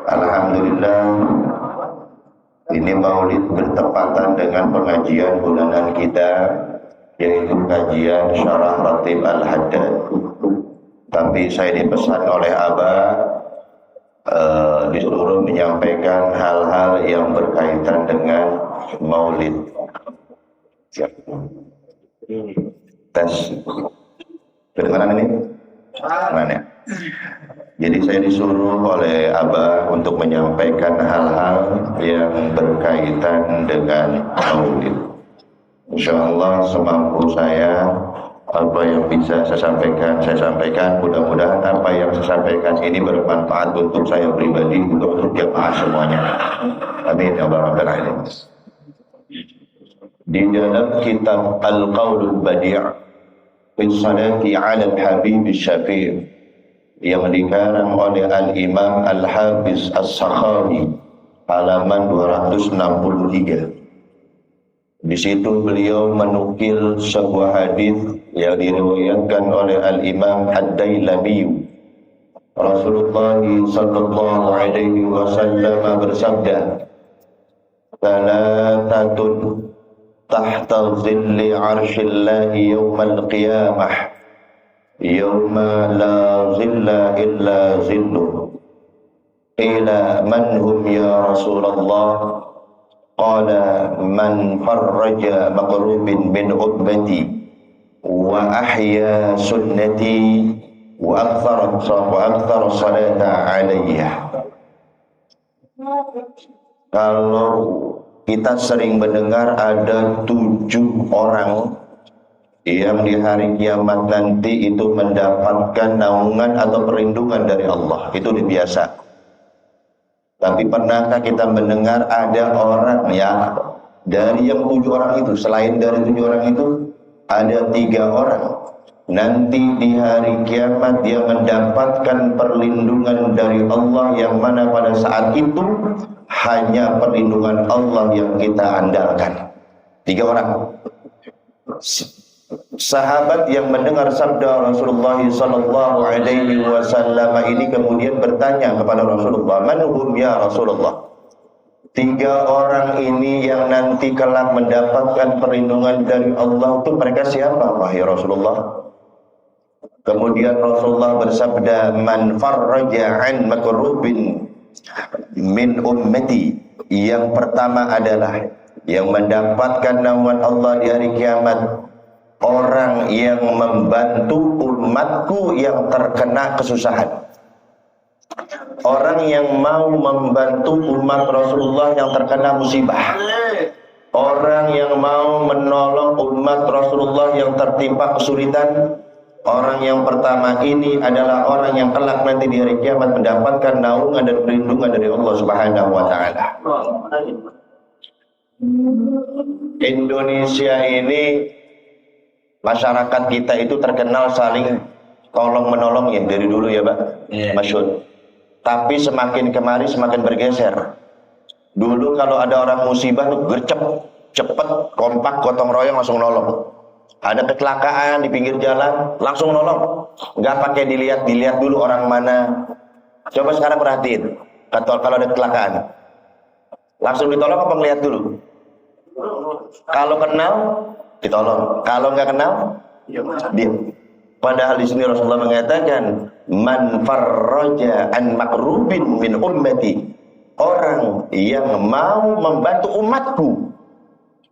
Alhamdulillah, ini maulid bertepatan dengan pengajian bulanan kita, yaitu kajian Syarah Ratib Al-Haddad. Tapi saya dipesan oleh Abah disuruh menyampaikan hal-hal yang berkaitan dengan maulid. Siap. Tes. Kedengaran ini? Mana? Jadi saya disuruh oleh Abah untuk menyampaikan hal-hal yang berkaitan dengan maulid. Insyaallah semampu saya, apa yang bisa saya sampaikan. Mudah-mudahan apa yang saya sampaikan ini bermanfaat untuk saya pribadi, untuk jemaah semuanya. Amin ya rabbal alamin. Di dalam kitab Al-Qaulul Badi' fi Salati 'ala Al-Habib Syafi' yang dikarang oleh Al-Imam Al-Hafiz As-Sakhawi, halaman 263. Di situ beliau menukil sebuah hadis yang diriwayatkan oleh Al-Imam Ad-Dailami. Rasulullah sallallahu alaihi wasallam bersabda, "Thalathatun tahta dhilli 'arsyillahi yaumal qiyamah, yauma la dhilla illa dhilluh." Qila man hum ya Rasulullah? Qala man farraja maqrubin min ummati wa ahya sunnati wa akthara salata alayya. Kalau kita sering mendengar ada 7 orang yang di hari kiamat nanti itu mendapatkan naungan atau perlindungan dari Allah, itu biasa. Tapi pernahkah kita mendengar ada orang yang dari yang 7 orang itu, selain dari 7 orang itu, ada 3 orang nanti di hari kiamat dia mendapatkan perlindungan dari Allah, yang mana pada saat itu hanya perlindungan Allah yang kita andalkan. 3 orang. Sahabat yang mendengar sabda Rasulullah sallallahu alaihi wasallam ini kemudian bertanya kepada Rasulullah, "Man hum ya Rasulullah?" 3 orang ini yang nanti kelak mendapatkan perlindungan dari Allah itu mereka siapa, wahai Rasulullah? Kemudian Rasulullah bersabda, "Man farraja an makrubin min ummati." Yang pertama adalah yang mendapatkan naungan Allah di hari kiamat, orang yang membantu umatku yang terkena kesusahan. Orang yang mau membantu umat Rasulullah yang terkena musibah. Orang yang mau menolong umat Rasulullah yang tertimpa kesulitan. Orang yang pertama ini adalah orang yang kelak nanti di hari kiamat mendapatkan naungan dan perlindungan dari Allah Subhanahu wa taala. Indonesia ini, masyarakat kita itu terkenal saling tolong menolong ya dari dulu ya, Pak. Masyhur. Tapi semakin kemari semakin bergeser. Dulu kalau ada orang musibah tuh gercep, cepet, kompak, gotong royong langsung nolong. Ada kecelakaan di pinggir jalan, langsung nolong. Nggak pakai dilihat dulu orang mana. Coba sekarang perhatiin, kalau ada kecelakaan, langsung ditolong apa ngeliat dulu? Kalau kenal ditolong, kalau nggak kenal diam. Padahal di sini Rasulullah mengatakan, "Man farraja an makrubin min ummati." Orang yang mau membantu umatku.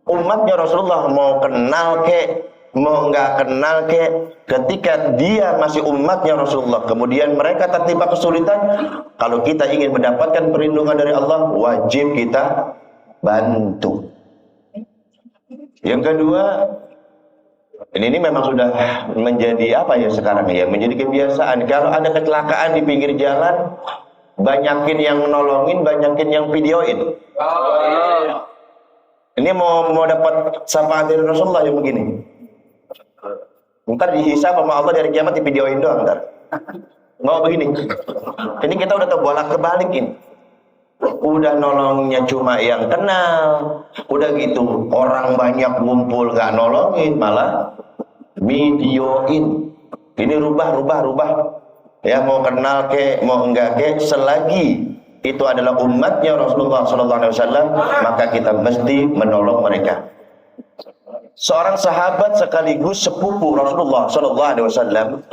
Umatnya Rasulullah mau kenal kek, mau nggak kenal kek, ketika dia masih umatnya Rasulullah, kemudian mereka tertimpa kesulitan, kalau kita ingin mendapatkan perlindungan dari Allah, wajib kita bantu. Yang kedua, ini memang sudah menjadi apa ya sekarang ya, menjadi kebiasaan. Kalau ada kecelakaan di pinggir jalan, banyakin yang menolongin, banyakin yang videoin. Ini mau dapat syafaat dari Rasulullah yang begini. Ntar dihisab sama Allah dari kiamat di videoin doang ntar. Mau begini. Ini kita udah terbolak kebalikin. Udah nolongnya cuma yang kenal, udah gitu orang banyak ngumpul nggak nolongin, malah videoin. Ini rubah. Ya mau kenal ke, mau enggak ke, selagi itu adalah umatnya Rasulullah SAW, maka kita mesti menolong mereka. Seorang sahabat sekaligus sepupu Rasulullah SAW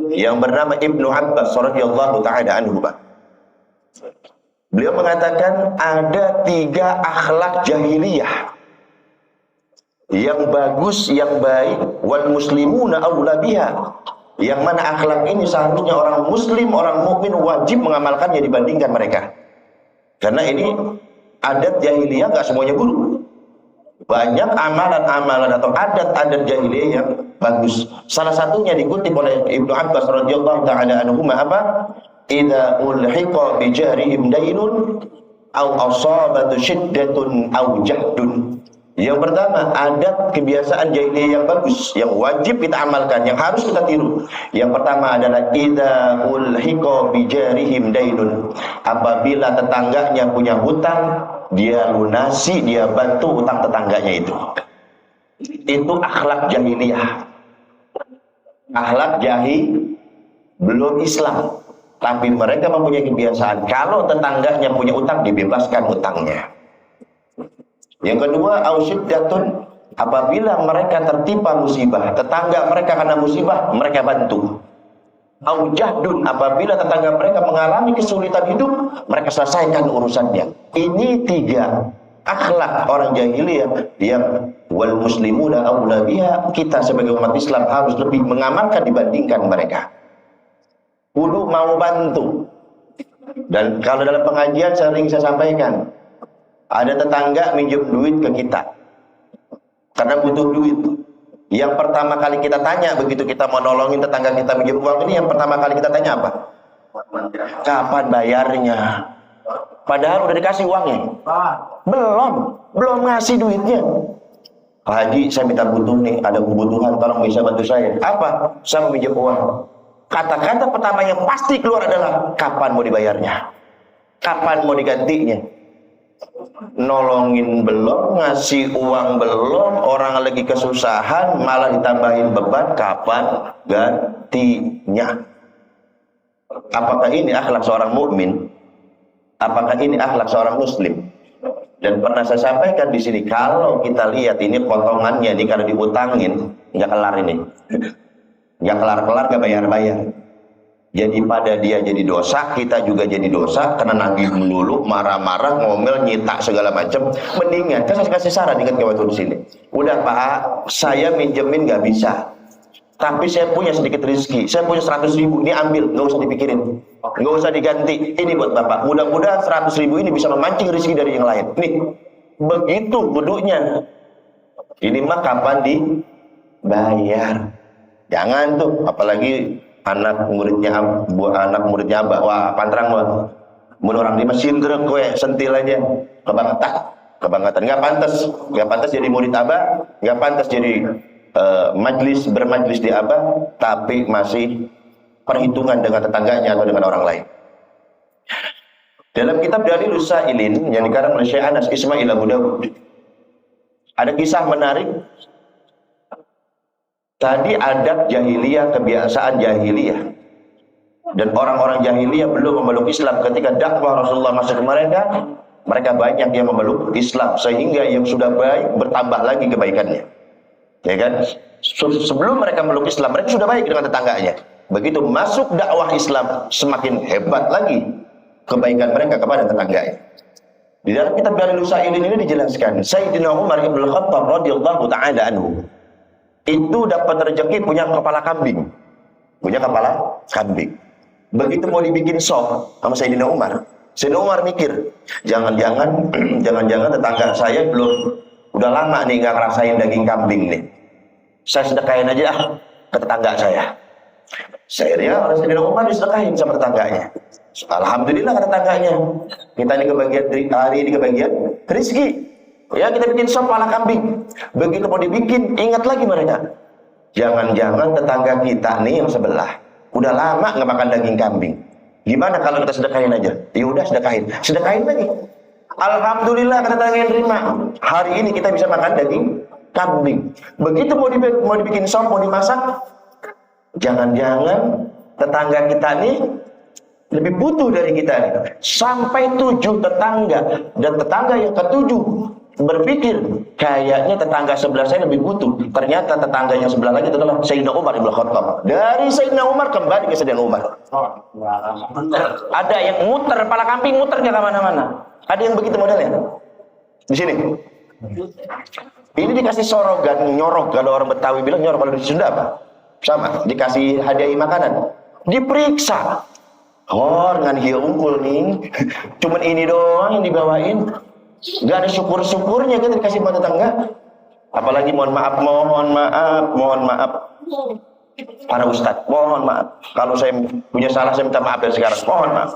yang bernama Ibnu Abbas radhiyallahu taala anhu. Beliau mengatakan ada 3 akhlak jahiliyah yang bagus, yang baik, wal muslimuna aula biha. Yang mana akhlak ini seharusnya orang muslim, orang mukmin wajib mengamalkannya dibandingkan mereka. Karena ini adat jahiliyah nggak semuanya buruk. Banyak amalan-amalan atau adat-adat jahiliyah yang bagus. Salah satunya dikutip oleh Ibnu Abbas radhiyallahu taala anhu apa? Idza ulhiqa bi jarihim dainun aw asabatu syiddatun aw jahdun. Yang pertama, adat kebiasaan jahiliyah yang bagus, yang wajib kita amalkan, yang harus kita tiru. Yang pertama adalah idza ulhiqa bi jarihim dainun. Apabila tetangganya punya hutang, dia lunasi, dia bantu utang tetangganya itu. Itu akhlak jahiliyah. Akhlak jahil belum Islam, tapi mereka mempunyai kebiasaan kalau tetangganya punya utang dibebaskan utangnya. Yang kedua, ausyiddatun, apabila mereka tertimpa musibah, tetangga mereka kena musibah, mereka bantu. Aujahdun, apabila tetangga mereka mengalami kesulitan hidup, mereka selesaikan urusannya. Ini 3 akhlak orang jahiliyah yang wal muslimuna aula biha. Kita sebagai umat Islam harus lebih mengamalkan dibandingkan mereka. Kudu mau bantu. Dan kalau dalam pengajian sering saya sampaikan, ada tetangga minjem duit ke kita karena butuh duit. Yang pertama kali kita tanya begitu kita mau nolongin tetangga kita minjem uang ini, yang pertama kali kita tanya apa? Kapan bayarnya? Padahal udah dikasih uangnya. Belum ngasih duitnya. Pak Haji, saya minta butuh nih, ada kebutuhan, tolong bisa bantu saya. Apa? Saya mau minjem uang. Kata-kata pertama yang pasti keluar adalah kapan mau dibayarnya? Kapan mau digantinya? Nolongin belum, ngasih uang belum, orang lagi kesusahan malah ditambahin beban, kapan gantinya? Apakah ini akhlak seorang mukmin? Apakah ini akhlak seorang muslim? Dan pernah saya sampaikan di sini, kalau kita lihat ini potongannya nih, kalau diutangin nggak kelar ini, nggak kelar-kelar, nggak bayar-bayar. Jadi pada dia jadi dosa, kita juga jadi dosa, kena nagih melulu, marah-marah, ngomel, nyitak segala macam. Mendingan, kan saya kasih saran, ingat waktu di sini. Udah Pak, saya minjemin nggak bisa, tapi saya punya sedikit rezeki, saya punya 100.000, ini ambil, nggak usah dipikirin, nggak usah diganti, ini buat Bapak. Mudah-mudahan 100.000 ini bisa memancing rezeki dari yang lain. Nih, begitu buduknya. Ini mah kapan dibayar? Jangan tuh, apalagi anak muridnya Abah, wah pantrang wah, mun orang di mesin truk kowe sentil aja, kebangetan, nggak pantas jadi murid Abah, nggak pantas jadi bermajlis di Abah, tapi masih perhitungan dengan tetangganya atau dengan orang lain. Dalam kitab Dalilus Sa'ilin yang dikarang oleh Syekh Anas Ismail Abu Dawud, ada kisah menarik. Tadi adat jahiliyah, kebiasaan jahiliyah, dan orang-orang jahiliyah belum memeluk Islam. Ketika dakwah Rasulullah masuk ke mereka, mereka banyak yang memeluk Islam, sehingga yang sudah baik bertambah lagi kebaikannya. Ya kan? Sebelum mereka memeluk Islam, mereka sudah baik dengan tetangganya. Begitu masuk dakwah Islam, semakin hebat lagi kebaikan mereka kepada tetangganya. Di dalam kitab Dalilus Sa'ilin ini dijelaskan, Sayyidina Umar ibn Khattab radhiyallahu taala anhu itu dapat rezeki punya kepala kambing. Begitu mau dibikin sop sama Sayyidina Umar mikir, jangan-jangan tetangga saya udah lama nih nggak ngerasain daging kambing nih. Saya sedekahin aja ke tetangga saya. Akhirnya orang Sayyidina Umar disedekahin sama tetangganya. Alhamdulillah ke tetangganya. Kita ini kebagian hari ini kebagian rezeki. Ya, kita bikin sop kepala kambing. Begitu mau dibikin, ingat lagi mereka, jangan-jangan tetangga kita nih yang sebelah udah lama nggak makan daging kambing. Gimana kalau kita sedekahin aja? Ya udah, sedekahin lagi. Alhamdulillah kata tetangga yang terima. Hari ini kita bisa makan daging kambing. Begitu mau dibikin sop, mau dimasak, jangan-jangan tetangga kita nih lebih butuh dari kita nih. Sampai 7 tetangga, dan tetangga yang ke-7 berpikir kayaknya tetangga sebelah saya lebih butuh. Ternyata tetangga yang sebelah lagi adalah Sayyidina Umar Ibn Khattab. Dari Sayyidina Umar kembali ke Sayyidina Umar. Ada yang muter, pala kambing muternya kemana-mana. Ada yang begitu modelnya. Di sini. Ini dikasih sorogan, nyorok. Kalau orang Betawi bilang nyorok, kalau di Sunda apa? Sama, dikasih hadiah makanan. Diperiksa. Oh, dengan dia unggul nih. Cuman ini doang yang dibawain. Gak ada syukur-syukurnya kan dikasih sama tetangga. Apalagi mohon maaf. Para ustadz, mohon maaf. Kalau saya punya salah, saya minta maaf dari sekarang. Mohon maaf.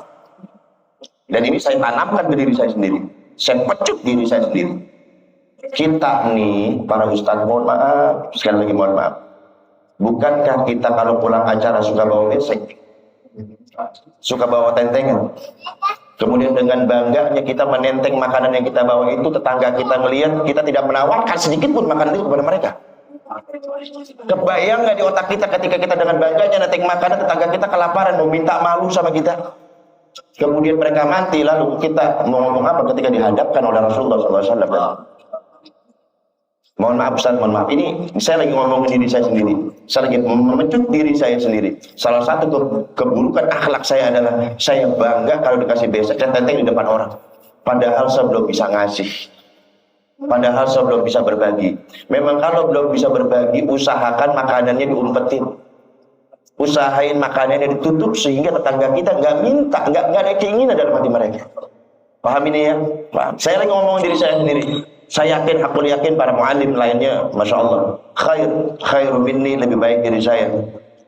Dan ini saya tanamkan ke diri saya sendiri. Saya pecut diri saya sendiri. Kita nih, para ustadz, mohon maaf. Sekali lagi mohon maaf. Bukankah kita kalau pulang acara suka bawa besek? Suka bawa tentengan? Kemudian dengan bangganya kita menenteng makanan yang kita bawa itu, tetangga kita melihat, kita tidak menawarkan sedikit pun makanan itu kepada mereka. Kebayang nggak di otak kita ketika kita dengan bangganya nenteng makanan, tetangga kita kelaparan, mau minta malu sama kita. Kemudian mereka mati, lalu kita mau ngomong apa ketika dihadapkan oleh Rasulullah SAW? Mohon maaf Ustaz, mohon maaf. Ini saya lagi ngomongin diri saya sendiri. Saya lagi memecut diri saya sendiri. Salah satu keburukan akhlak saya adalah saya bangga kalau dikasih besek dan tenteng di depan orang. Padahal saya belum bisa ngasih. Padahal saya belum bisa berbagi. Memang kalau belum bisa berbagi, usahakan makanannya diumpetin. Usahain makanannya ditutup sehingga tetangga kita nggak minta, nggak ada keinginan dalam hati mereka. Paham ini ya? Paham. Saya lagi ngomongin diri saya sendiri. Saya yakin, aku yakin para mu'alim lainnya, Masya Allah, khairu minni, lebih baik dari saya.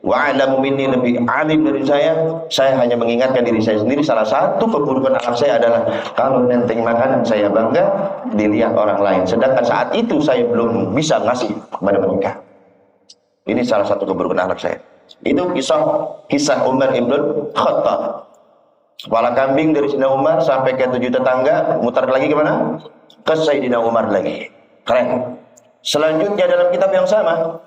Wa'alamu minni, lebih alim dari saya. Saya hanya mengingatkan diri saya sendiri. Salah satu keburukan anak saya adalah kalau nenteng makanan saya bangga, dilihat orang lain. Sedangkan saat itu saya belum bisa ngasih kepada mereka. Ini salah satu keburukan anak saya. Itu kisah Umar Ibn Khattab. Kepala kambing dari Sayyidina Umar sampai ke 7 tetangga, mutar lagi kemana? Ke Sayyidina Umar lagi. Keren. Selanjutnya dalam kitab yang sama,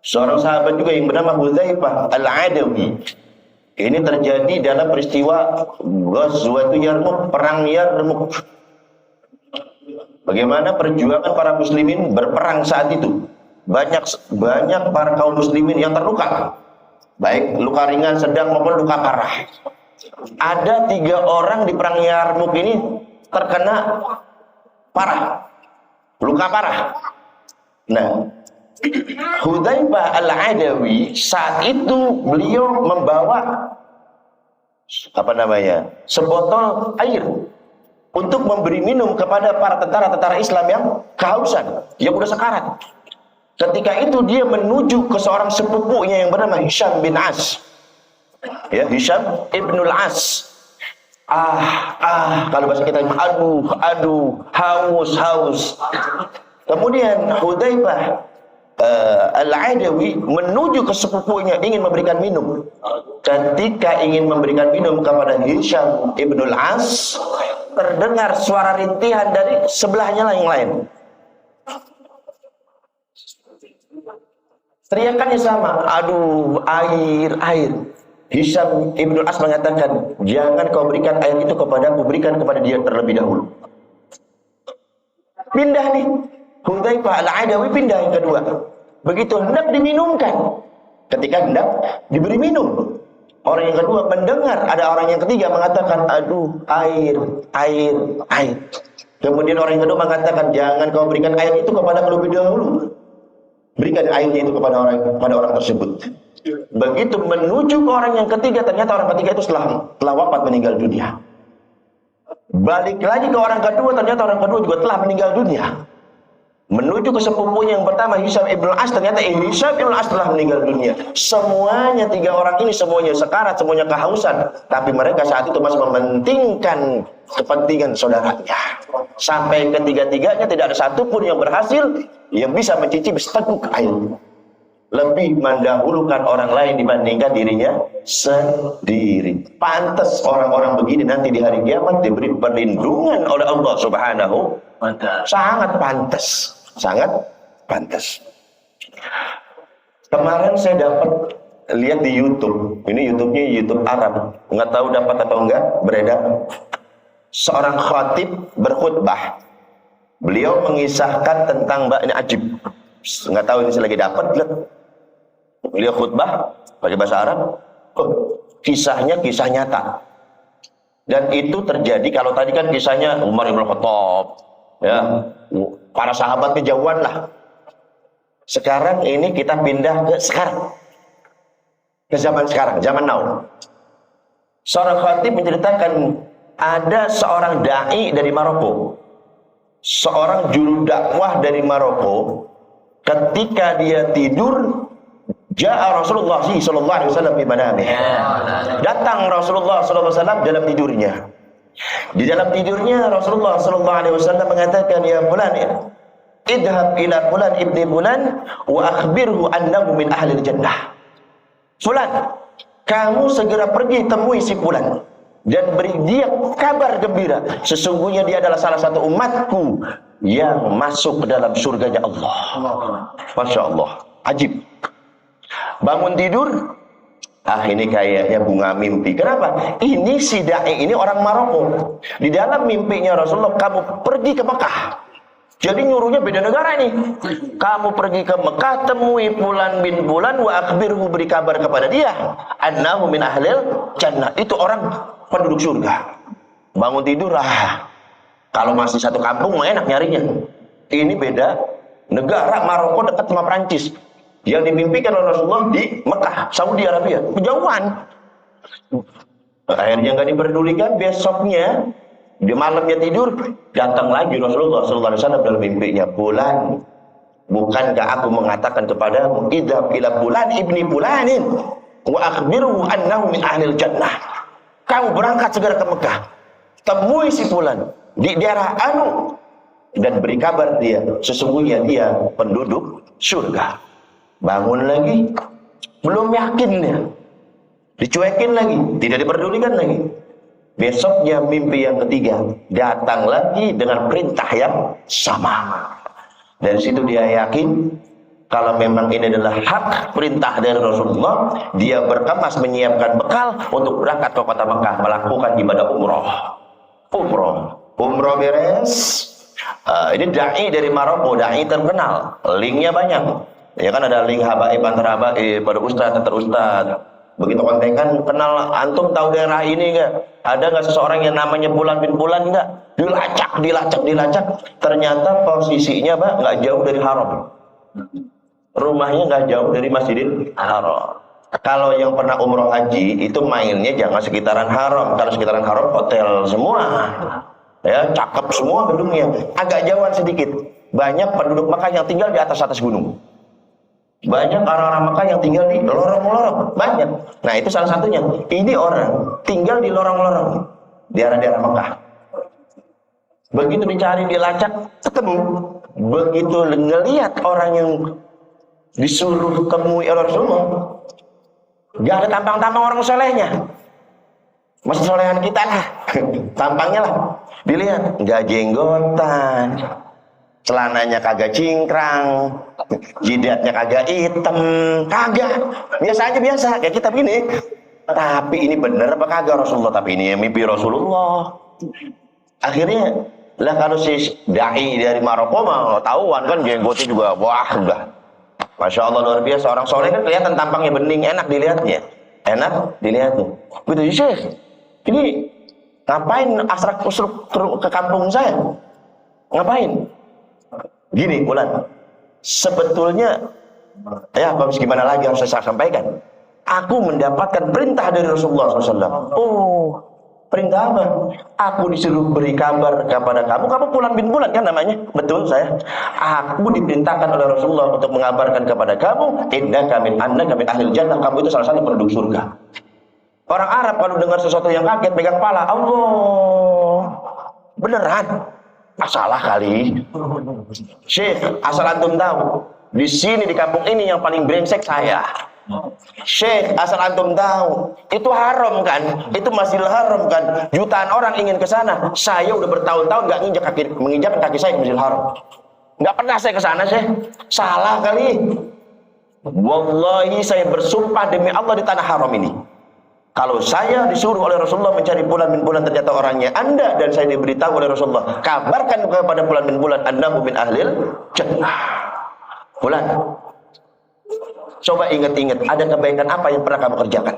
seorang sahabat juga yang bernama Hudzaifah Al-Adawi. Ini terjadi dalam peristiwa Ghazwatul Yarmuk, perang Yarmuk. Bagaimana perjuangan para muslimin berperang saat itu? Banyak para kaum muslimin yang terluka. Baik luka ringan, sedang maupun luka parah. Ada 3 orang di perang Yarmuk ini terkena parah, luka parah. Nah, Hudzaifah Al-Adawi saat itu beliau membawa sebotol air untuk memberi minum kepada para tentara-tentara Islam yang kehausan, yang udah sekarat. Ketika itu dia menuju ke seorang sepupunya yang bernama Hisham bin As. Ya, Hisham Ibnul As. Kalau bahasa kita, aduh, haus. Kemudian Hudzaifah Al-Adawi menuju ke sepupunya ingin memberikan minum. Ketika ingin memberikan minum kepada Hisham Ibnul As, terdengar suara rintihan dari sebelahnya yang lain. Teriakannya sama, aduh, air. Hisham Ibnul As mengatakan, jangan kau berikan air itu kepadaku, berikan kepada dia terlebih dahulu. Pindah nih, Hudzaifah Al-Adawi pindah yang kedua. Begitu hendak diminumkan, ketika hendak diberi minum, orang yang kedua mendengar ada orang yang ketiga mengatakan, aduh, air. Kemudian orang yang kedua mengatakan, jangan kau berikan air itu kepada terlebih dahulu, berikan airnya itu kepada orang tersebut. Begitu menuju ke orang yang ketiga, ternyata orang ketiga itu telah wafat, meninggal dunia. Balik lagi ke orang kedua, ternyata orang kedua juga telah meninggal dunia. Menuju ke sepupunya yang pertama, Hisham Ibnul As, ternyata Hisham Ibnul As telah meninggal dunia. Semuanya 3 orang ini semuanya sekarat, semuanya kehausan, tapi mereka saat itu masih mementingkan kepentingan saudaranya. Sampai ketiga-tiganya tidak ada satupun yang berhasil yang bisa mencicipi seteguk air. Lebih mendahulukan orang lain dibandingkan dirinya sendiri. Pantas orang-orang begini nanti di hari kiamat diberi perlindungan oleh Allah Subhanahu wa Ta'ala. Sangat pantas. Kemarin saya dapat lihat di YouTube. Ini YouTube-nya YouTube Arab. Nggak tahu dapat atau enggak, beredar. Seorang khatib berkhutbah. Beliau mengisahkan tentang ini ajib. Nggak tahu ini saya lagi dapat. Beliau khutbah pakai bahasa Arab. Kisahnya kisah nyata. Dan itu terjadi, kalau tadi kan kisahnya Umar bin Khattab, ya, para sahabat kejauhan lah. Sekarang ini kita pindah ke sekarang. Ke zaman sekarang, zaman now. Seorang khatib menceritakan ada seorang dai dari Maroko, seorang juru dakwah dari Maroko. Ketika dia tidur, ja'a Rasulullah sallallahu alaihi wasallam di manamih. Datang Rasulullah sallallahu alaihi wasallam dalam tidurnya. Di dalam tidurnya Rasulullah sallallahu alaihi wasallam mengatakan, ya fulan, idhab ila fulan ibni fulan wa akhbirhu annahu min ahli jannah. Fulan, kamu segera pergi temui si fulan dan beri dia kabar gembira, sesungguhnya dia adalah salah satu umatku yang masuk ke dalam surganya Allah. Masya Allah, ajib. Bangun tidur, ini kayaknya bunga mimpi. Kenapa? Ini si dai ini orang Maroko. Di dalam mimpinya Rasulullah, kamu pergi ke Mekah. Jadi nyuruhnya beda negara nih. Kamu pergi ke Mekah, temui Fulan bin Fulan wa akhbirhu, beri kabar kepada dia annahu min ahlil jannah. Itu orang penduduk surga. Bangun tidur, kalau masih satu kampung mah enak nyarinya. Ini beda negara, Maroko dekat sama Prancis. Yang dimimpikan oleh Rasulullah di Mekah, Saudi Arabia, kejauhan. Akhirnya nggak diperdulikan. Besoknya di malamnya tidur, datang lagi Rasulullah SAW dalam mimpinya. Fulan, bukankah aku mengatakan kepadamu, idhab ila fulan ibni fulanin wa akhbirhu annahu min ahlil jannah. Kamu berangkat segera ke Mekah, temui si fulan di daerah Anu dan beri kabar dia, sesungguhnya dia penduduk surga. Bangun lagi, belum yakin dia, dicuekin lagi, tidak diperdulikan lagi. Besoknya mimpi yang ketiga, datang lagi dengan perintah yang sama. Dari situ dia yakin kalau memang ini adalah hak perintah dari Rasulullah, dia berkemas menyiapkan bekal untuk berangkat ke kota Mekah melakukan ibadah umroh. Umroh beres. Ini dai dari Maroko, dai terkenal, linknya banyak. Ya kan ada link habaib antar habaib, pada ustadz antar ustadz. Begitu kontekan, kenal antum tahu daerah ini enggak? Ada enggak seseorang yang namanya Fulan bin Fulan enggak? Dilacak. Ternyata posisinya enggak jauh dari haram. Rumahnya enggak jauh dari Masjidil Haram. Kalau yang pernah umroh haji itu mainnya jangan sekitaran haram. Kalau sekitaran haram hotel semua. Ya, cakep semua gedungnya. Agak jauhan sedikit. Banyak penduduk Mekah yang tinggal di atas gunung. Banyak orang-orang Mekah yang tinggal di lorong-lorong, banyak. Nah itu salah satunya. Ini orang tinggal di lorong-lorong, daerah-daerah Mekah. Begitu dicari, dilacak, ketemu. Begitu ngelihat orang yang disuruh temui oleh Rasulullah, gak ada tampang-tampang orang solehnya. Masih solehan kita lah, tampangnya lah. Dilihat, gak jenggotan, celananya kagak cingkrang, jidatnya kagak hitam, kagak. Biasa aja, biasa kayak kita begini. Tapi ini bener apa kagak Rasulullah? Tapi ini mimpi Rasulullah. Akhirnya lah kalau si dai dari Maroko mah tahuan kan jenggotnya juga wah udah. Masya Allah luar biasa. Orang soleh kan kelihatan tampangnya bening, enak dilihatnya. Enak dilihatnya. Begitu Syekh. Ini ngapain asrak usruk ke kampung saya? Ngapain? Gini Fulan, sebetulnya ya gimana lagi harus saya sampaikan. Aku mendapatkan perintah dari Rasulullah SAW. Oh, perintah apa? Aku disuruh beri kabar kepada kamu. Kamu Fulan bin Fulan kan namanya? Betul saya. Aku diperintahkan oleh Rasulullah untuk mengabarkan kepada kamu, innaka min ahlil jannah. Kamu itu salah satu penduduk surga. Orang Arab kalau dengar sesuatu yang kaget pegang kepala. Allah, beneran? Salah kali. Syekh, asal antum tahu, di sini di kampung ini yang paling brengsek saya. Syekh, asal antum tahu, itu haram kan? Itu Masjidil Haram kan? Jutaan orang ingin ke sana. Saya udah bertahun-tahun nggak menginjak kaki saya ke Masjidil Haram. Nggak pernah saya ke sana, Syekh. Salah kali. Wallahi saya bersumpah demi Allah di tanah haram ini, kalau saya disuruh oleh Rasulullah mencari bulan bin bulan ternyata orangnya Anda, dan saya diberitahu oleh Rasulullah, kabarkan kepada bulan bin bulan annahu min ahlil jannah. Bulan, coba ingat-ingat, ada kebaikan apa yang pernah kamu kerjakan?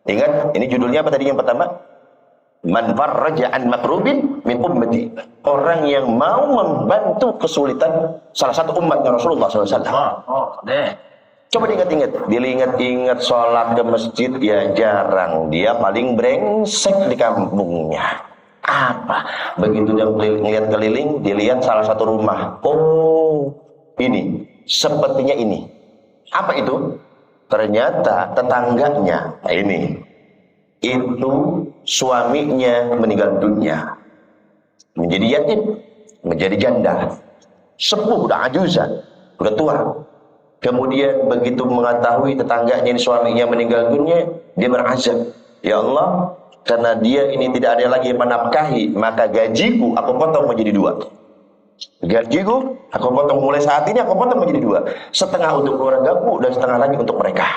Ingat, ini judulnya apa tadi yang pertama? Man farraja an makrubin min ummati. Orang yang mau membantu kesulitan salah satu umatnya Rasulullah SAW. Coba diingat-ingat, diingat-ingat sholat ke masjid ya jarang. Dia paling brengsek di kampungnya. Apa? Begitu dia ngeliat keliling, dilihat salah satu rumah. Oh, ini, sepertinya ini. Apa itu? Ternyata tetangganya, nah ini, itu suaminya meninggal dunia, menjadi yatim, menjadi janda, sepuh, udah ajuzan, udah tua. Kemudian begitu mengetahui tetangganya ini suaminya meninggal dunia, dia berazam, ya Allah, karena dia ini tidak ada lagi menafkahi, maka gajiku aku potong menjadi dua. Gajiku aku potong, mulai saat ini aku potong menjadi dua, setengah untuk keluargaku dan setengah lagi untuk mereka.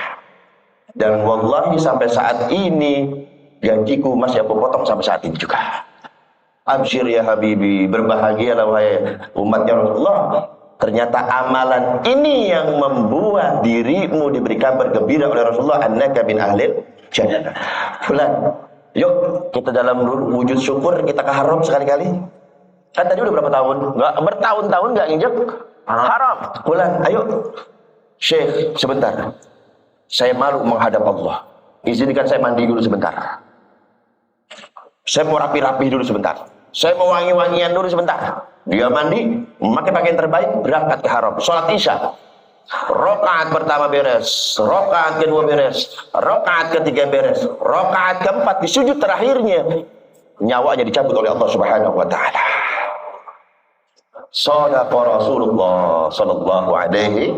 Dan wallahi sampai saat ini gajiku masih aku potong sampai saat ini juga. Absyir ya habibi, berbahagialah wahai umatnya Rasulullah. Ternyata amalan ini yang membuat dirimu diberi kabar gembira oleh Rasulullah, annaka min ahlil jannah. Bulan, yuk kita dalam wujud syukur kita ke haram sekali-kali. Kan tadi udah berapa tahun? Enggak, bertahun-tahun enggak nginjek haram. Bulan, ayo. Syekh, sebentar. Saya malu menghadap Allah. Izinkan saya mandi dulu sebentar. Saya mau rapi-rapi dulu sebentar. Saya mau wangi-wangian dulu sebentar. Dia mandi, memakai pakaian terbaik, berangkat ke haram. Sholat isya. Rakaat pertama beres, rakaat kedua beres, rakaat ketiga beres, rakaat keempat di sujud terakhirnya nyawanya dicabut oleh Allah Subhanahu wa taala. Shadaqa Rasulullah sallallahu alaihi,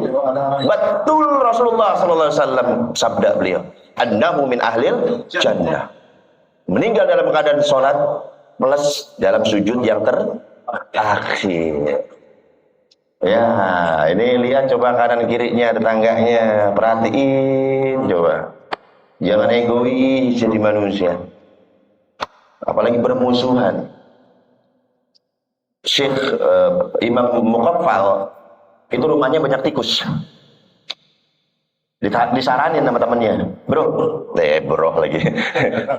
betul Rasulullah sallallahu alaihi wasallam sabda beliau, annahu min ahlil jannah. Meninggal dalam keadaan sholat plus dalam sujud yang terakhir. Ya, ini lihat coba kanan kirinya tetangganya, perhatiin coba. Jangan egois jadi manusia. Apalagi bermusuhan. Syekh Imam Muqaffal itu rumahnya banyak tikus. Disaranin sama temennya, bro lagi,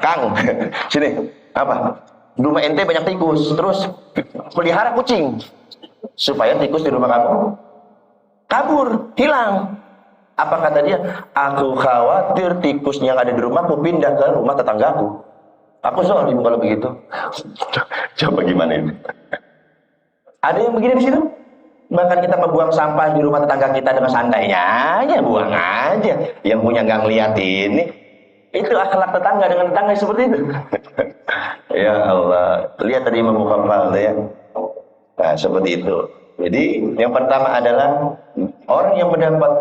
Kang, sini, apa? Rumah ente banyak tikus, terus pelihara kucing, supaya tikus di rumah kamu kabur, hilang. Apa kata dia? Aku khawatir tikus yang ada di rumahku pindah ke rumah tetanggaku. Aku zalim kalau begitu. Coba gimana ini? Ada yang begini di situ? Bahkan kita membuang sampah di rumah tetangga kita dengan santainya aja, buang aja. Yang punya nggak ngeliat ini. Itu akhlak tetangga dengan tetangga seperti itu. Ya Allah, lihat tadi Imam Muqaffal ya. Nah, seperti itu. Jadi yang pertama adalah orang yang mendapat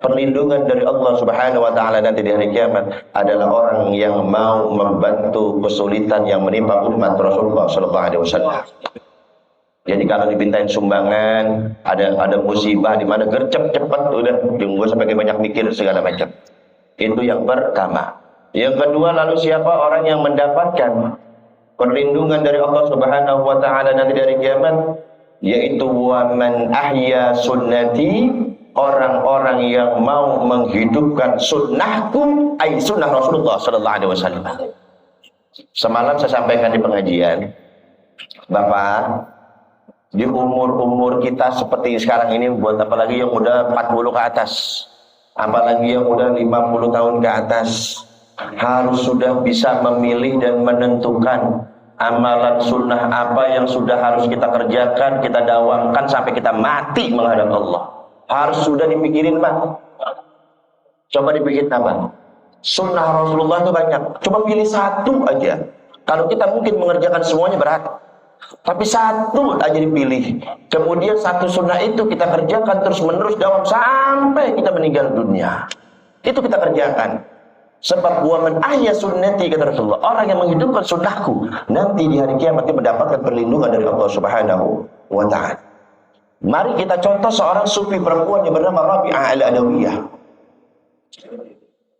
perlindungan dari Allah Subhanahu wa taala nanti di hari kiamat adalah orang yang mau membantu kesulitan yang menimpa umat Rasulullah sallallahu alaihi wasallam. Jadi kalau dipintain sumbangan, ada musibah di mana gercep cepat udah, jangan usah pakai banyak mikir segala macam. Itu yang pertama. Yang kedua, lalu siapa orang yang mendapatkan perlindungan dari Allah Subhanahu wa taala nanti dari kiamat, yaitu wa man ahya sunnati, orang-orang yang mau menghidupkan sunnahku, ai sunnah Rasulullah sallallahu alaihi wasallam. Semalam saya sampaikan di pengajian, Bapak, di umur-umur kita seperti sekarang ini, buat apalagi yang udah 40 ke atas, apalagi yang udah 50 tahun ke atas, harus sudah bisa memilih dan menentukan amalan sunnah apa yang sudah harus kita kerjakan, kita dakwahkan sampai kita mati menghadap Allah. Harus sudah dipikirin, Pak. Coba dipikirin apa? Sunnah Rasulullah itu banyak. Coba pilih satu aja. Kalau kita mungkin mengerjakan semuanya berat, tapi satu aja dipilih. Kemudian satu sunnah itu kita kerjakan terus menerus dakwah sampai kita meninggal dunia. Itu kita kerjakan. Sebab waman ahya sunnati, kata Rasulullah, orang yang menghidupkan sunnahku nanti di hari kiamat dia mendapatkan perlindungan dari Allah Subhanahu wa taala. Mari kita contoh seorang sufi perempuan yang bernama Rabi'ah Al-Adawiyah.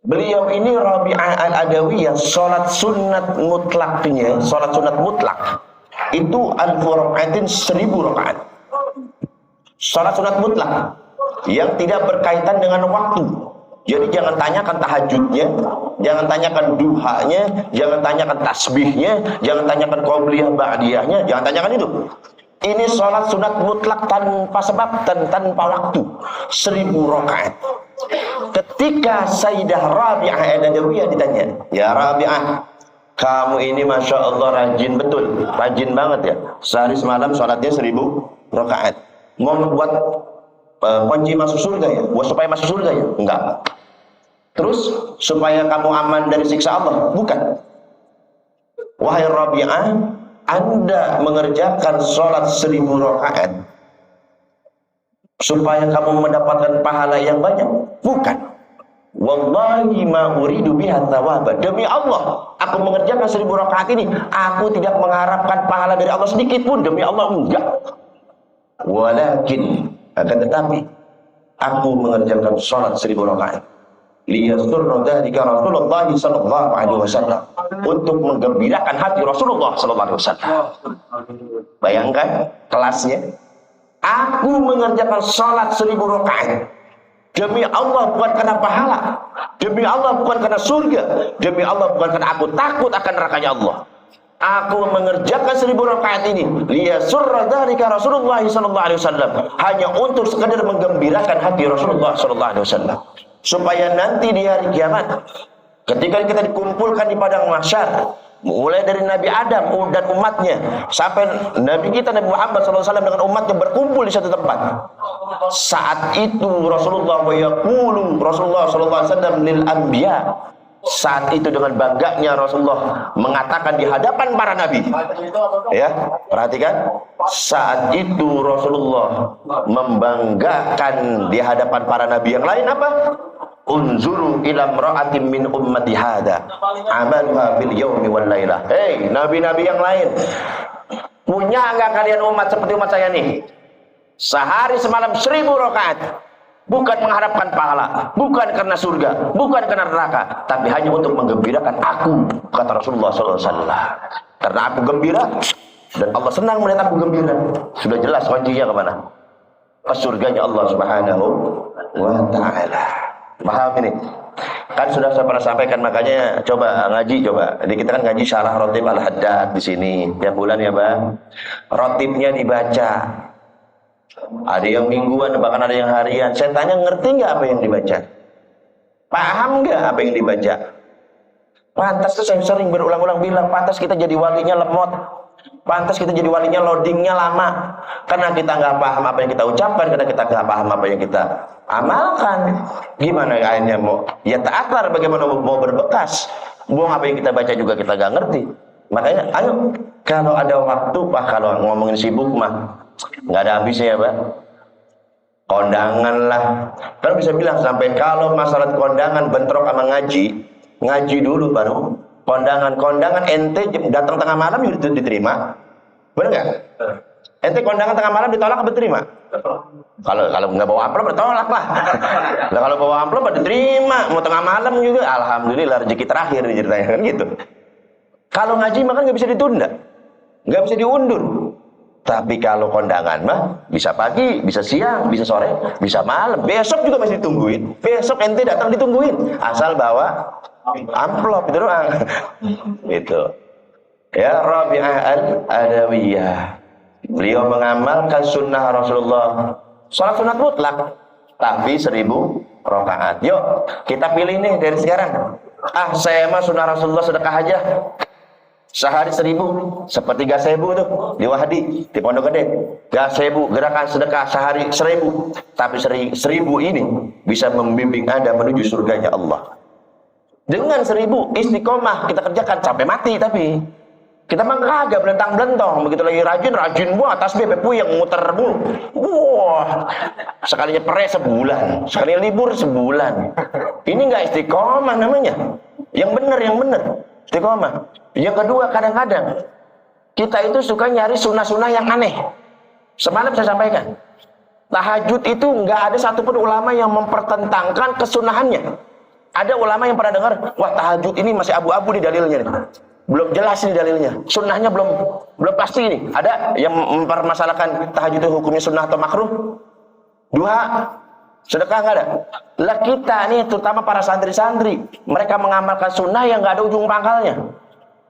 Beliau ini Rabi'ah Al-Adawiyah, sholat sunat mutlaknya, sholat sunat mutlak itu alfu rakaatin, 1000 rakaat. Sholat sunat mutlak yang tidak berkaitan dengan waktu. Jadi jangan tanyakan tahajudnya, jangan tanyakan duhanya, jangan tanyakan tasbihnya, jangan tanyakan qobliyah ba'diyahnya, jangan tanyakan itu. Ini sholat sunat mutlak tanpa sebab dan tanpa waktu, 1000 rakaat. Ketika Sayyidah Rabi'ah Al-Adawiyah ditanya, ya Rabi'ah, kamu ini Masya Allah rajin betul, rajin banget ya, sehari semalam sholatnya 1000 rakaat. Mau membuat kunci masuk surga ya? Supaya masuk surga ya? Enggak. Terus supaya kamu aman dari siksa Allah? Bukan. Wahai Rabi'ah, Anda mengerjakan sholat 1000 rakaat supaya kamu mendapatkan pahala yang banyak? Bukan. Wallahi ma uridu biha thawaba. Demi Allah, aku mengerjakan 1000 rakaat ini, aku tidak mengharapkan pahala dari Allah sedikit pun. Demi Allah, enggak. Walakin, akan tetapi aku mengerjakan sholat 1000 rakaat liyasturra dzalika Rasulullah sallallahu alaihi wasallam, untuk menggembirakan hati Rasulullah sallallahu alaihi wasallam. Bayangkan kelasnya. Aku mengerjakan sholat 1000 rakaat demi Allah, bukan karena pahala, demi Allah bukan karena surga, demi Allah bukan karena aku takut akan nerakanya Allah. Aku mengerjakan 1000 rakaat ini liyasurra dzalika Rasulullah sallallahu alaihi wasallam, hanya untuk sekadar menggembirakan hati Rasulullah sallallahu alaihi wasallam, supaya nanti di hari kiamat ketika kita dikumpulkan di padang mahsyar, mulai dari Nabi Adam dan umatnya sampai Nabi kita Nabi Muhammad SAW dengan umatnya berkumpul di satu tempat. Saat itu Rasulullah SAW lil anbiya, saat itu dengan bangganya Rasulullah mengatakan di hadapan para nabi, ya perhatikan, saat itu Rasulullah membanggakan di hadapan para nabi yang lain apa? Unzuru ila imra'atin min ummati hada amaluha fil yaumi wal lailah. Hei nabi-nabi yang lain, punya enggak kalian umat seperti umat saya nih, sehari semalam 1000 rakaat, bukan mengharapkan pahala, bukan karena surga, bukan karena neraka, tapi hanya untuk menggembirakan aku, kata Rasulullah SAW. Karena aku gembira dan Allah senang melihat aku gembira, sudah jelas kuncinya kemana? Ke surganya Allah Subhanahu wa ta'ala. Paham ini? Kan sudah saya pernah sampaikan, makanya coba ngaji, coba. Jadi kita kan ngaji syarah Rotib Al-Haddad di sini tiap bulan ya, Bang. Rotibnya dibaca. Ada yang mingguan, bahkan ada yang harian. Saya tanya, ngerti nggak apa yang dibaca? Paham nggak apa yang dibaca? Pantas tuh saya sering berulang-ulang bilang, pantas kita jadi walinya lemot. Pantas kita jadi walinya loadingnya lama. Karena kita nggak paham apa yang kita ucapkan, karena kita nggak paham apa yang kita amalkan. Gimana akhirnya mau ya ta'athar, bagaimana mau berbekas? Buang apa yang kita baca juga kita nggak ngerti. Makanya ayo, kalau ada waktu Pak, kalau ngomongin sibuk mah nggak ada habisnya ya Pak. Kondangan lah, kan bisa bilang sampai kalau masalah kondangan bentrok sama ngaji dulu baru kondangan ente datang tengah malam itu diterima, bener nggak? Ente kondangan tengah malam ditolak apa diterima? Kalau nggak bawa amplop ditolak lah. Nah, kalau bawa amplop diterima, mau tengah malam juga alhamdulillah rezeki terakhir ceritanya kan gitu. Kalau ngaji mah kan nggak bisa ditunda, nggak bisa diundur. Tapi kalau kondangan mah bisa pagi, bisa siang, bisa sore, bisa malam. Besok juga masih ditungguin. Besok ente datang ditungguin, asal bawa amplop itu doang. Gitu. Ya Rabi'ah Al-Adawiyah. Beliau mengamalkan sunnah Rasulullah, sholat sunat mutlak, tapi 1000 rakaat. Yuk kita pilih nih dari sekarang. Saya mah sunnah Rasulullah sedekah aja. Sehari 1000, seperti gasebu tuh di Wahdi, di Pondok Gede. Gasebu, gerakan sedekah sehari 1000. Tapi 1000 ini bisa membimbing Anda menuju surganya Allah. Dengan 1000 istiqomah kita kerjakan sampai mati. Tapi kita mah kagak belentang-belentong, begitu lagi rajin buat tasbih yang muter mulu. Wah, sekalinya pere sebulan, sekalinya libur sebulan. Ini enggak istiqomah namanya. Yang benar istiqomah. Yang kedua, kadang-kadang kita itu suka nyari sunnah-sunnah yang aneh. Semalam saya sampaikan, Tahajud itu nggak ada satupun ulama yang mempertentangkan kesunahannya. Ada ulama yang pernah dengar, wah tahajud ini masih abu-abu nih dalilnya nih. Belum jelas nih dalilnya. Sunnahnya belum pasti nih. Ada yang mempermasalahkan tahajud itu hukumnya sunnah atau makruh? Duha, sedekah nggak ada. Lah kita nih, terutama para santri-santri, mereka mengamalkan sunnah yang nggak ada ujung pangkalnya.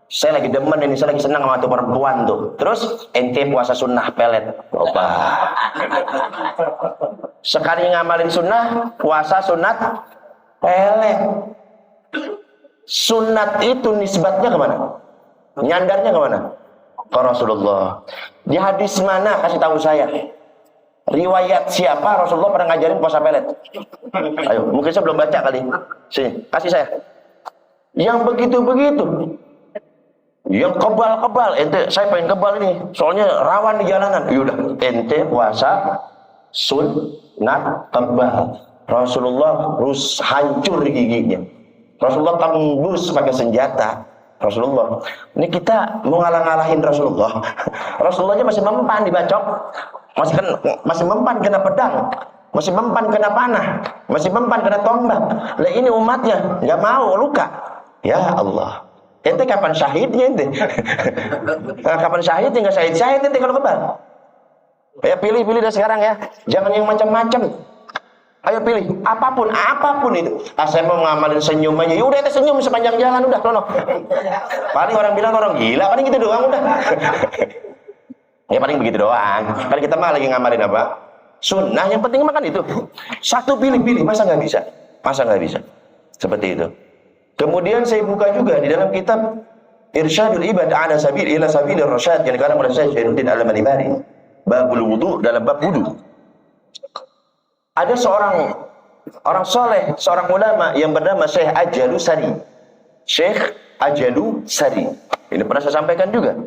Saya lagi demen ini, saya lagi senang sama tuh perempuan tuh. Terus ente puasa sunnah pelet. Opa. Sekali ngamalin sunnah, puasa sunat pelet. Sunat itu nisbatnya kemana? Nyandarnya kemana? Ke Rasulullah. Di hadis mana? Kasih tahu saya. Riwayat siapa Rasulullah pernah ngajarin puasa pelet? Ayo, mungkin saya belum baca kali. Sini, kasih saya. Yang begitu-begitu. Yang kebal-kebal, ente saya pengen kebal ini, soalnya rawan di jalanan. Yaudah, ente puasa sunat kebal. Rasulullah hancur giginya. Rasulullah tembus pakai senjata. Rasulullah, ini kita mau ngalah-ngalahin Rasulullah. Rasulullahnya masih mempan dibacok, masih mempan kena pedang, masih mempan kena panah, masih mempan kena tombak. Lah ini umatnya nggak mau luka. Ya Allah. Ente kapan syahidnya ente? Kapan syahidnya? Nggak syahid ente kalau kebal. Ya pilih-pilih dari sekarang ya. Jangan yang macam-macam. Ayo pilih apapun itu. Saya mau ngamalin senyum aja. Yaudah ente senyum sepanjang jalan udah lono. Paling orang bilang orang gila, paling gitu doang udah. Ya paling begitu doang. Kan kita mah lagi ngamalin apa? Sunnah, yang penting makan itu. Satu pilih-pilih, masa nggak bisa? Masa nggak bisa? Seperti itu. Kemudian saya buka juga di dalam kitab Irsyadul Ibad ala Sabil ila Sabilir Rasyad yang dikarang oleh Syekh Syainuddin Al-Albani. Babul wudu, dalam bab wudu. Ada orang soleh, seorang ulama yang bernama Syekh Ajalusari. Syekh Ajalusari. Ini pernah saya sampaikan juga.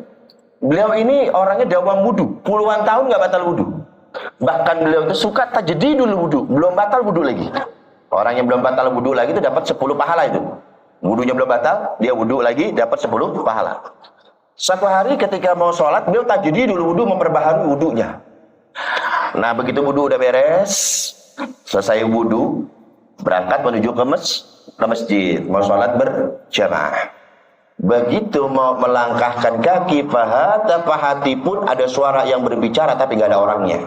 Beliau ini orangnya dawam wudu, puluhan tahun nggak batal wudu. Bahkan beliau itu suka tajdidul wudu, belum batal wudu lagi. Orang yang belum batal wudu lagi itu dapat 10 pahala itu. Wudunya belum batal, dia wudu lagi dapat 10 pahala. Satu hari ketika mau sholat, beliau tajdidul wudu, memperbaharui wudunya. Nah begitu wudu udah beres, selesai wudu, berangkat menuju ke masjid, mau sholat berjamaah. Begitu mau melangkahkan kaki, pahati pun ada suara yang berbicara tapi nggak ada orangnya.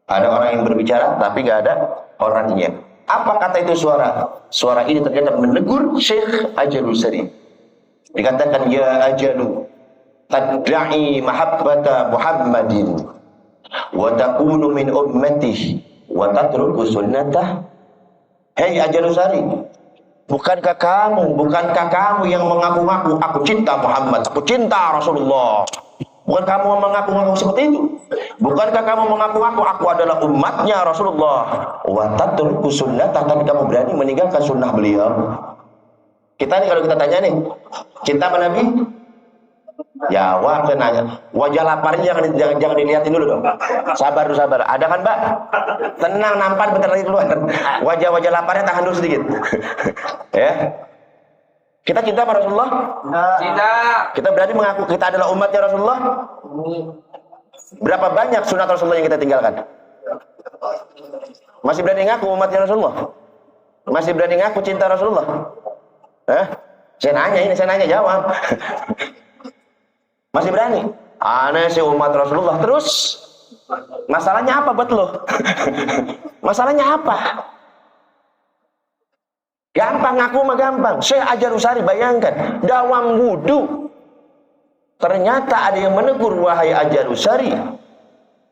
Ada orang yang berbicara tapi nggak ada orangnya. Apa kata itu suara? Suara ini ternyata menegur Syekh Ajalusari. Dikatakan, ya Ajalu, tadda'i mahabbata Muhammadin wa takunu min ummatihi wa tatruku sunnatah. Hei Ajalusari, bukankah kamu yang mengaku-ngaku aku cinta Muhammad, aku cinta Rasulullah? Bukan kamu mengaku-ngaku seperti itu? Bukankah kamu mengaku-ngaku aku adalah umatnya Rasulullah? Wa tatruku sunnatah, tapi kamu berani meninggalkan sunnah beliau? Kita nih kalau kita tanya nih, cinta sama Nabi? Jawab, saya nanya. Wajah laparnya jangan dilihatin dulu dong. Sabar. Ada kan Mbak? Tenang, nampan bentar lagi keluar. Wajah laparnya tahan dulu sedikit. Ya. Kita cinta sama Rasulullah? Cinta. Kita berani mengaku kita adalah umatnya Rasulullah? Berapa banyak sunat Rasulullah yang kita tinggalkan? Masih berani ngaku umatnya Rasulullah? Masih berani ngaku cinta Rasulullah? Saya nanya jawab. Masih berani? Aneh si umat Rasulullah. Terus masalahnya apa buat lo? Masalahnya apa? Gampang ngaku mah gampang. Syekh Ajalusari, bayangkan, dawam wudu. Ternyata ada yang menegur, wahai Ajalusari,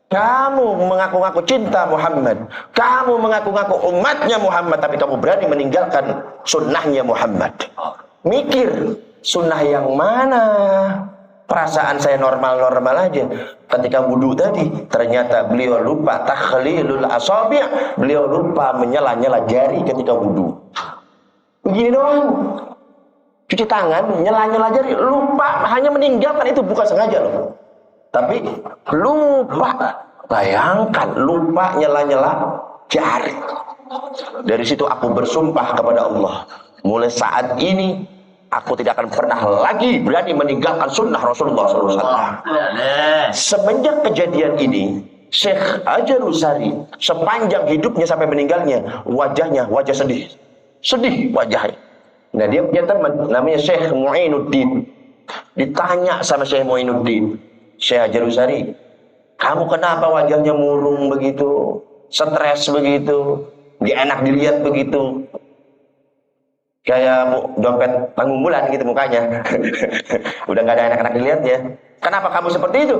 kamu mengaku-ngaku cinta Muhammad, kamu mengaku-ngaku umatnya Muhammad, tapi kamu berani meninggalkan sunnahnya Muhammad. Mikir, sunnah yang mana? Perasaan saya normal-normal aja. Ketika wudu tadi, ternyata beliau lupa takhlilul asabi', beliau lupa menyela-nyela jari ketika wudu. Begini doang. Cuci tangan, nyela-nyela jari, lupa, hanya meninggalkan itu, bukan sengaja loh. Tapi lupa. Bayangkan, lupa nyela-nyela jari. Dari situ aku bersumpah kepada Allah, mulai saat ini aku tidak akan pernah lagi berani meninggalkan sunnah Rasulullah SAW. Semenjak kejadian ini, Syekh Hajar Usari sepanjang hidupnya sampai meninggalnya wajahnya wajah sedih wajahnya. Nah dia punya teman namanya Syekh Mu'inuddin. Ditanya sama Syekh Mu'inuddin, Syekh Hajar Usari, kamu kenapa wajahnya murung begitu, stres begitu, gak enak dilihat begitu, kayak dompet tanggung bulan gitu mukanya. Udah gak ada enak-enak dilihatnya. Kenapa kamu seperti itu?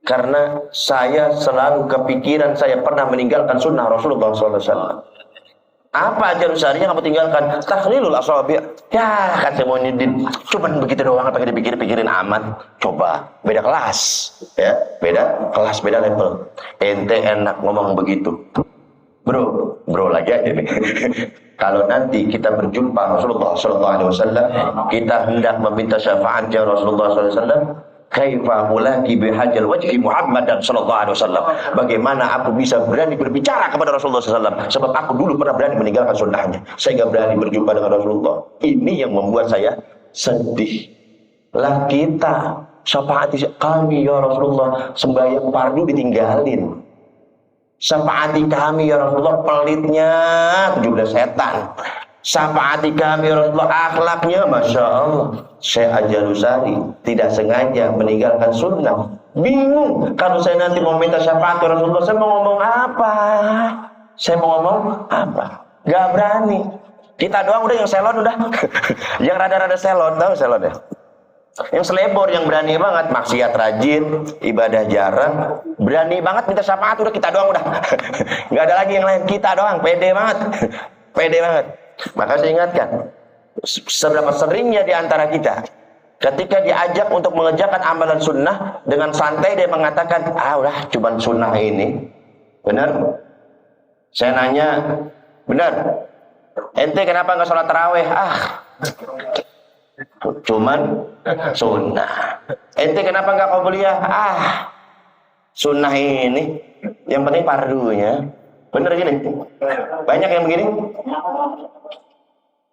Karena saya selalu kepikiran saya pernah meninggalkan sunnah Rasulullah SAW. Apa aja Rusari yang kamu tinggalkan? Takhlilul asabi'. Ya kata Mu'inuddin, cuman begitu doang pakai dipikir-pikirin amat. Coba beda kelas, ya beda kelas, beda level. Ente enak ngomong begitu, bro lagi aja nih. Kalau nanti kita berjumpa Rasulullah SAW, kita hendak meminta syafaatnya Rasulullah SAW. Kaifa mulaki bihajal wajhi Muhammadan sallallahu alaihi wasallam. Bagaimana aku bisa berani berbicara kepada Rasulullah SAW? Sebab aku dulu pernah berani meninggalkan sunnahnya. Saya nggak berani berjumpa dengan Rasulullah. Ini yang membuat saya sedih. Lah kita syafaati kami ya Rasulullah, sembahyang fardu ditinggalin. Syafaati kami ya Rasulullah, pelitnya 17 setan. Syafaati kami ya Rasulullah, akhlaknya Masya Allah. Syekh Hajar Usari tidak sengaja meninggalkan sunnah. Bingung kalau saya nanti mau minta syafaat ya Rasulullah, saya mau ngomong apa? Saya mau ngomong apa? Gak berani. Kita doang udah yang selon udah. Yang rada-rada selon, tahu selon ya? Yang selebor, yang berani banget, maksiat rajin, ibadah jarang, berani banget minta syafaat, udah kita doang udah. Gak ada lagi yang lain, kita doang, pede banget. Pede banget. Maka saya ingatkan, seberapa seringnya di antara kita ketika diajak untuk mengerjakan amalan sunnah, dengan santai dia mengatakan, udah cuman sunnah ini. Benar? Saya nanya, benar? Ente kenapa nggak sholat taraweh? Cuman sunnah. Ente kenapa nggak qabliyah? Sunnah ini. Yang penting fardunya. Bener gini? Banyak yang begini?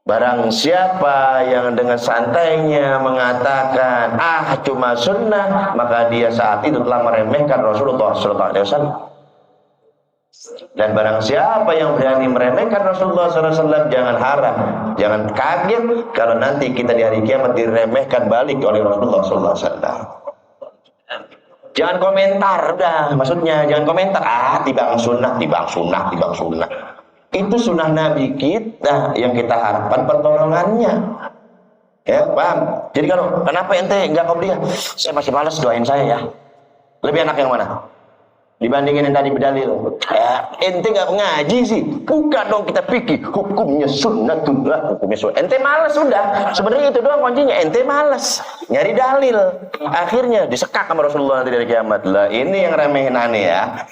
Barang siapa yang dengan santainya mengatakan cuma sunnah, maka dia saat itu telah meremehkan Rasulullah SAW. Dan barang siapa yang berani meremehkan Rasulullah SAW, jangan harap, jangan kaget kalau nanti kita di hari kiamat diremehkan balik oleh Rasulullah SAW. Jangan komentar, udah maksudnya jangan komentar. Tibang sunnah. Itu sunnah Nabi kita yang kita harapkan pertolongannya. Ya, paham? Jadi kalau kenapa ente nggak qabliyah? Saya masih malas, doain saya ya. Lebih enak yang mana? Dibandingin yang tadi berdalil. Ente nggak ngaji sih. Bukan dong kita pikir hukumnya sunnatullah, hukumnya sunnah. Ente malas sudah. Sebenarnya itu doang kuncinya. Ente malas nyari dalil. Akhirnya disekak sama Rasulullah nanti dari kiamat. Lah ini yang remehin aneh ya.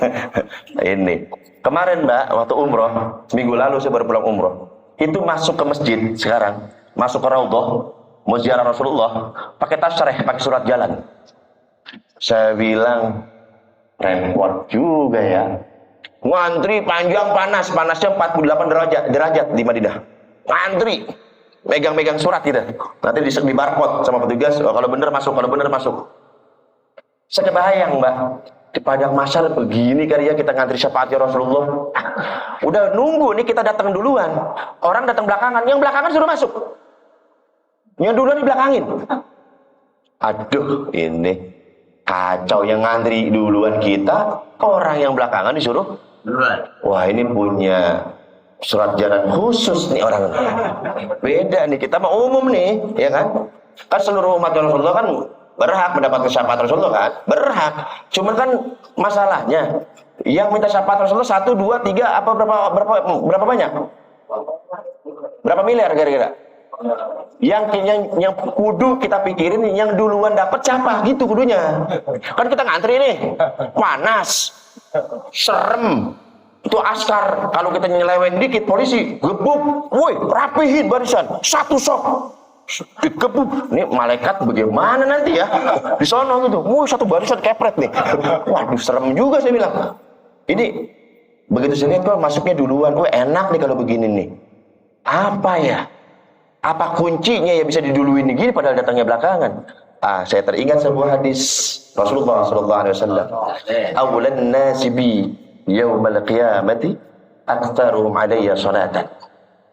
Ini. Kemarin Mbak, waktu umroh, seminggu lalu saya baru pulang umroh. Itu masuk ke masjid sekarang, masuk ke Raudhah, mau ziarah Rasulullah, pakai tasyareh, pakai surat jalan. Saya bilang, repot juga ya. Ngantri panjang panasnya 48 derajat di Madinah. Ngantri, megang-megang surat gitu. Nanti di barcode sama petugas, kalau bener masuk, Saya kebayang Mbak. Di padang mahsyar begini kali ya kita ngantri syafaat ya Rasulullah. Udah nunggu nih, kita datang duluan. Orang datang belakangan, yang belakangan suruh masuk. Yang duluan dibelakangin. Aduh, ini kacau, yang ngantri duluan kita, orang yang belakangan disuruh duluan. Wah, ini punya surat jalan khusus nih orang. Beda nih, kita mah umum nih, ya kan? Kan seluruh umat Rasulullah kan berhak mendapatkan syafaat Rasulullah kan? Berhak. Cuman kan masalahnya yang minta syafaat Rasulullah 1, 2, 3 apa berapa banyak? Berapa miliar kira-kira? Yang kudu kita pikirin yang duluan dapat siapa gitu kudunya. Kan kita ngantri nih. Panas. Serem. Itu askar, kalau kita nyeleweng dikit polisi gebuk. Woi, rapihin barisan. Satu sok. Dikebuk, ini malaikat bagaimana nanti ya di sono gitu, satu barisan kepret nih. Waduh, serem juga saya bilang. Ini begitu saya lihat kok masuknya duluan, enak nih kalau begini nih. Apa ya? Apa kuncinya ya bisa diduluin gini padahal datangnya belakangan? Saya teringat sebuah hadis Rasulullah sallallahu alaihi wasallam, "Awlan nasi bi yaumal qiyamati aktsaruhum alayya salatan."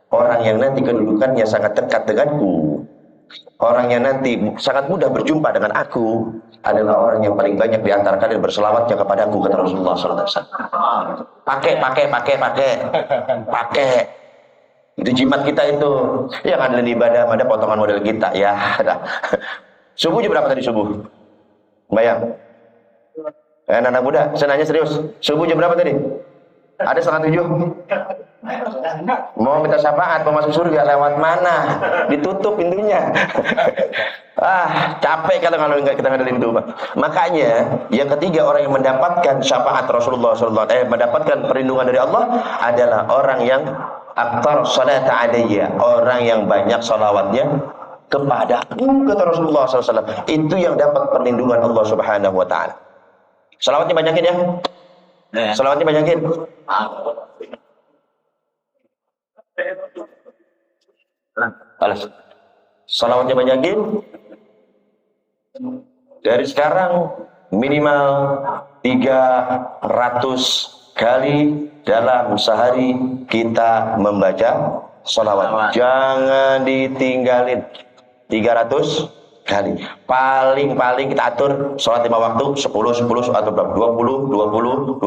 Orang yang nanti kedudukannya sangat dekat denganku, orang yang nanti sangat mudah berjumpa dengan aku adalah orang yang paling banyak di antara kalian berselawatnya kepadaku, kata Rasulullah sallallahu alaihi wasallam. Pakai. Itu jimat kita itu. Yang ada di ibadah, ada potongan model kita. Ya, ada. Subuh jam berapa tadi subuh? Bayang. Anak muda, saya nanya serius. Subuh jam berapa tadi? Ada 6:30. Mau minta syafaat, mau masuk surga lewat mana? Ditutup pintunya. Capek kalau enggak kita ngadalin itu. Makanya yang ketiga orang yang mendapatkan syafaat Rasulullah SAW, mendapatkan perlindungan dari Allah adalah orang yang aktar salata alayya, orang yang banyak salawatnya kepadaku, kata Rasulullah SAW. Itu yang dapat perlindungan Allah Subhanahu Wa Taala. Salawatnya banyakin ya. Salawatnya banyakin. Salawatnya banyakin. Dari sekarang minimal 300 kali dalam sehari kita membaca salawat. Jangan ditinggalin. 300 kali. Paling kita atur sholat 5 waktu 10 atau berapa? 20.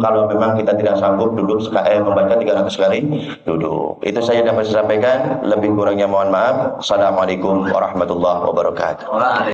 Kalau memang kita tidak sanggup duduk membaca 300 kali, duduk. Itu saya dapat sampaikan. Lebih kurangnya mohon maaf. Assalamualaikum warahmatullahi wabarakatuh.